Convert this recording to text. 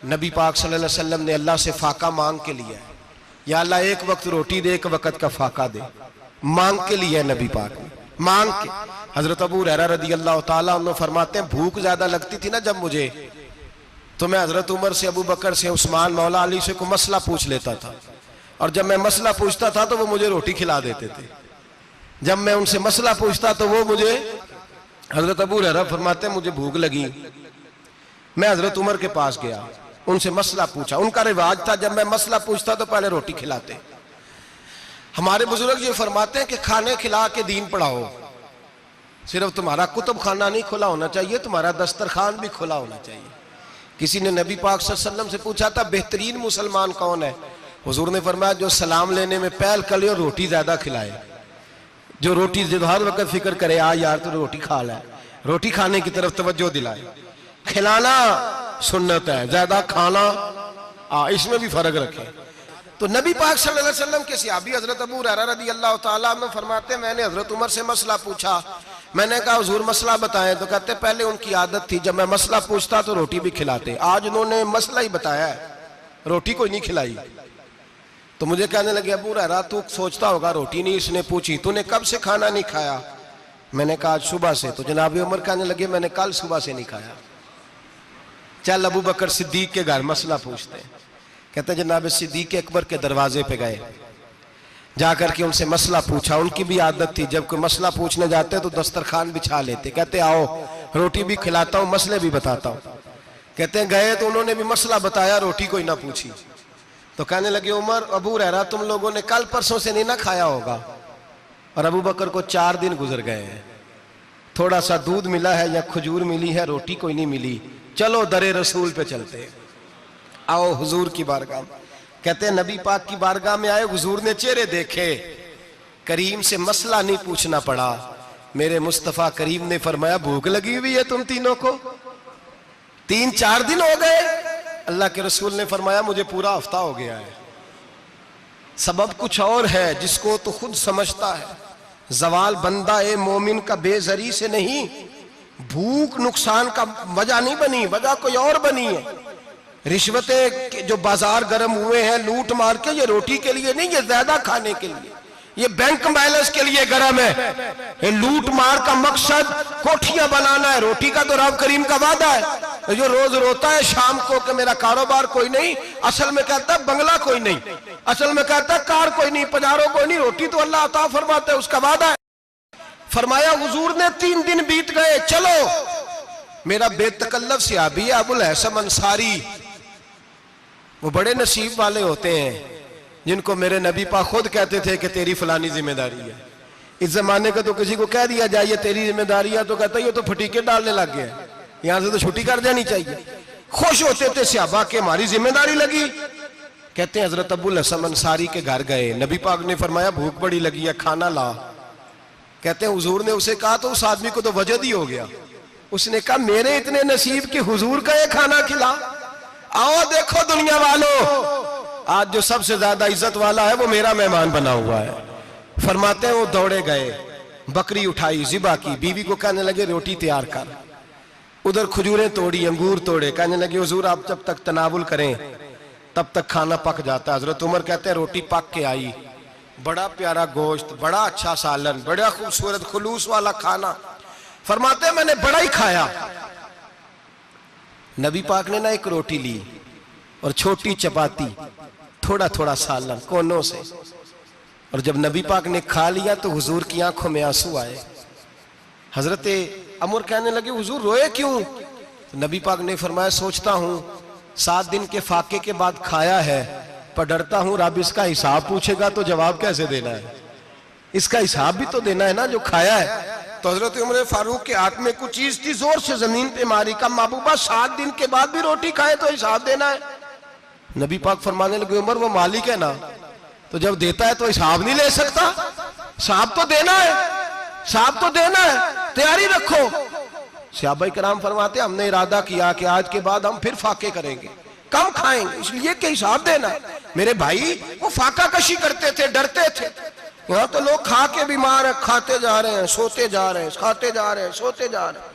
نبی پاک صلی اللہ علیہ وسلم نے اللہ سے فاقہ مانگ کے لیا ہے، یا اللہ ایک وقت روٹی دے، ایک وقت کا فاقہ دے، مانگ کے لیا ہے نبی پاک نے، مانگ کے۔ حضرت ابو ہریرہ رضی اللہ تعالیٰ عنہ فرماتے ہیں بھوک زیادہ لگتی تھی نا جب مجھے، تو میں حضرت عمر سے، ابو بکر سے، عثمان، مولا علی سے کوئی مسئلہ پوچھ لیتا تھا، اور جب میں مسئلہ پوچھتا تھا تو وہ مجھے روٹی کھلا دیتے تھے۔ جب میں ان سے مسئلہ پوچھتا تو وہ مجھے، حضرت ابو ہریرہ فرماتے ہیں مجھے بھوک لگی، میں حضرت عمر کے پاس گیا، ان سے مسئلہ پوچھا۔ ان کا رواج تھا جب میں مسئلہ پوچھتا تو پہلے روٹی کھلاتے۔ ہمارے بزرگ یہ فرماتے ہیں کہ کھانے کھلا کے دین پڑھاؤ، صرف تمہارا کتب خانہ نہیں کھلا ہونا چاہیے، تمہارا دسترخوان بھی کھلا ہونا چاہیے۔ کسی نے نبی پاک صلی اللہ علیہ وسلم سے پوچھا تھا بہترین مسلمان کون ہے؟ حضور نے فرمایا جو سلام لینے میں پہل کرے اور روٹی زیادہ کھلائے، جو روٹی ہر وقت فکر کرے آ یار تو روٹی کھا لے، روٹی کھانے کی طرف توجہ دلائے۔ کھلانا سنت ہے، زیادہ کھانا اس میں بھی فرق رکھے۔ تو نبی پاک صلی اللہ علیہ وسلم کے صحابی حضرت ابو ہریرہ رضی اللہ تعالیٰ عنہ فرماتے ہیں میں نے حضرت عمر سے مسئلہ پوچھا، میں نے کہا حضور مسئلہ بتائیں، تو کہتے پہلے ان کی عادت تھی جب میں مسئلہ پوچھتا تو روٹی بھی کھلاتے، آج انہوں نے مسئلہ ہی بتایا ہے، روٹی کوئی نہیں کھلائی۔ تو مجھے کہنے لگے ابو ہریرہ تو سوچتا ہوگا روٹی نہیں اس نے پوچھی، تو نے کب سے کھانا نہیں کھایا؟ میں نے کہا آج صبح سے۔ تو جناب عمر کہنے لگے میں نے کل صبح سے نہیں کھایا۔ چل ابو بکر صدیق کے گھر مسئلہ پوچھتے ہیں، کہتے ہیں جناب صدیق اکبر کے دروازے پہ گئے، جا کر کے ان سے مسئلہ پوچھا۔ ان کی بھی عادت تھی جب کوئی مسئلہ پوچھنے جاتے تو دسترخوان بچھا لیتے، کہتے آؤ روٹی بھی کھلاتا ہوں مسئلے بھی بتاتا ہوں۔ کہتے ہیں گئے تو انہوں نے بھی مسئلہ بتایا، روٹی کوئی نہ پوچھی۔ تو کہنے لگے عمر ابو ہریرہ تم لوگوں نے کل پرسوں سے نہیں نہ کھایا ہوگا، اور ابو بکر کو 4 دن گزر گئے ہیں، تھوڑا سا دودھ ملا ہے یا کھجور ملی ہے، روٹی کوئی نہیں ملی، چلو در رسول پہ چلتے ہیں، آؤ حضور کی بارگاہ۔ کہتے ہیں نبی پاک کی بارگاہ میں آئے، حضور نے چہرے دیکھے، کریم سے مسئلہ نہیں پوچھنا پڑا، میرے مصطفیٰ کریم نے فرمایا بھوک لگی ہوئی ہے تم تینوں کو؟ 3-4 دن ہو گئے؟ اللہ کے رسول نے فرمایا مجھے پورا ہفتہ ہو گیا ہے۔ سبب کچھ اور ہے جس کو تو خود سمجھتا ہے، زوال بندہ مومن کا بے زری سے نہیں، بھوک نقصان کا وجہ نہیں بنی، وجہ کوئی اور بنی ہے۔ رشوتیں جو بازار گرم ہوئے ہیں لوٹ مار کے، یہ روٹی کے لیے نہیں، یہ زیادہ کھانے کے لیے، یہ بینک بیلنس کے لیے گرم ہے۔ یہ لوٹ مار کا مقصد کوٹھیاں بنانا ہے، روٹی کا تو رب کریم کا وعدہ ہے۔ جو روز روتا ہے شام کو کہ میرا کاروبار کوئی نہیں، اصل میں کہتا ہے بنگلہ کوئی نہیں، اصل میں کہتا ہے کار کوئی نہیں، پجارو کوئی نہیں، روٹی تو اللہ عطا فرماتا ہے، اس کا وعدہ ہے۔ فرمایا حضور نے 3 دن بیت گئے، چلو۔ میرا بے تکلف صحابی ہے ابو الحسن انصاری، وہ بڑے نصیب والے ہوتے ہیں جن کو میرے نبی پاک خود کہتے تھے کہ تیری فلانی ذمہ داری ہے۔ اس زمانے کا تو کسی کو کہہ دیا جائے یہ تیری ذمہ داری ہے تو کہتا ہے یہ تو پھٹیکے ڈالنے لگ گیا، یہاں سے تو چھٹی کر جانی چاہیے۔ خوش ہوتے تھے صحابہ کہ ہماری ذمہ داری لگی۔ کہتے ہیں حضرت ابو الحسن انصاری کے گھر گئے، نبی پاک نے فرمایا بھوک بڑی لگی ہے کھانا لا۔ کہتے ہیں حضور نے اسے کہا تو اس آدمی کو تو وجد ہی ہو گیا، اس نے کہا میرے اتنے نصیب کہ حضور کا یہ کھانا کھلا۔ آؤ دیکھو دنیا والو، آج جو سب سے زیادہ عزت والا ہے وہ میرا مہمان بنا ہوا ہے۔ فرماتے ہیں وہ دوڑے گئے، بکری اٹھائی، ذبح کی، بیوی کو کہنے لگے روٹی تیار کر، ادھر کھجوریں توڑی، انگور توڑے، کہنے لگے حضور آپ جب تک تناول کریں تب تک کھانا پک جاتا ہے۔ حضرت عمر کہتے ہیں روٹی پک کے آئی، بڑا پیارا گوشت، بڑا اچھا سالن، بڑا خوبصورت خلوص والا کھانا۔ فرماتے ہیں میں نے بڑا ہی کھایا۔ نبی پاک نے نہ ایک روٹی لی اور چھوٹی چپاتی، تھوڑا تھوڑا سالن کونوں سے، اور جب نبی پاک نے کھا لیا تو حضور کی آنکھوں میں آنسو آئے۔ حضرت عمر کہنے لگے حضور روئے کیوں؟ تو نبی پاک نے فرمایا سوچتا ہوں 7 دن کے فاقے کے بعد کھایا ہے، پر ڈرتا ہوں رب اس کا حساب پوچھے گا تو جواب کیسے دینا ہے، اس کا حساب بھی تو دینا ہے نا جو کھایا ہے۔ تو حضرت عمر فاروق کے ہاتھ میں کچھ چیز تھی، زور سے زمین پہ ماری، کہا محبوبہ 7 دن کے بعد بھی روٹی کھائے تو حساب دینا ہے۔ نبی پاک فرمانے لگے عمر وہ مالک ہے نا، تو جب دیتا ہے تو حساب نہیں لے سکتا، حساب تو دینا ہے، حساب تو دینا ہے، تیاری رکھو۔ صحابہ کرام فرماتے ہم نے ارادہ کیا کہ آج کے بعد ہم پھر فاقے کریں گے، کم کھائیں گے، اس لیے کہ حساب دینا ہے۔ میرے بھائی وہ فاقہ کشی کرتے تھے، ڈرتے تھے۔ یہاں تو لوگ کھا کے بیمار ہیں، کھاتے جا رہے ہیں، سوتے جا رہے ہیں، کھاتے جا رہے ہیں، سوتے جا رہے ہیں۔